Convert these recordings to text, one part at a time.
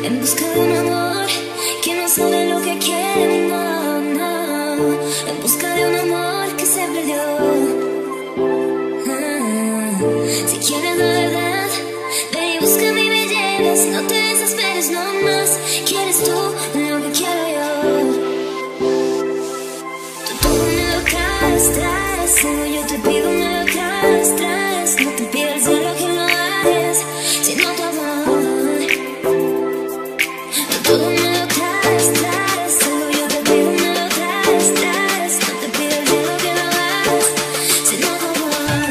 En busca de un amor que no sabe lo que quiere, no, no. En busca de un amor que se perdió. Si quieres la verdad, ve y busca mi belleza. No te desesperes, no más. ¿Quieres tú lo que quiero yo? Tú me lo castras, solo yo te pido me lo castras. No te pido el cielo que lo hagas, sino tu amor. Todo me lo castras, solo yo te pido me lo castras. No te pido el cielo que lo hagas, sino tu amor.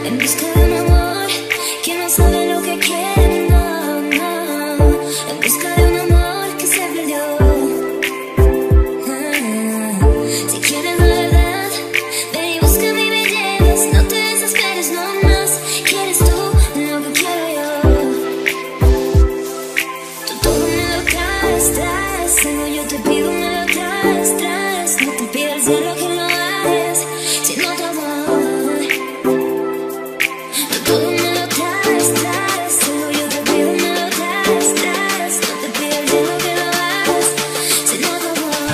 En busca de un amor que no sabe lo que quiere, no, no. En busca de un amor que se perdió. Si quieres la verdad, ve y busca mi belleza. No te desesperes, no más. ¿Quieres tú lo que quiero yo? Tú todo me lo castras, solo yo te pido me lo castras. No te pido el cielo que lo hagas, sino tu amor. Todo me lo castras, solo yo te pido me lo castras. No te pido el cielo que lo hagas, sino tu amor.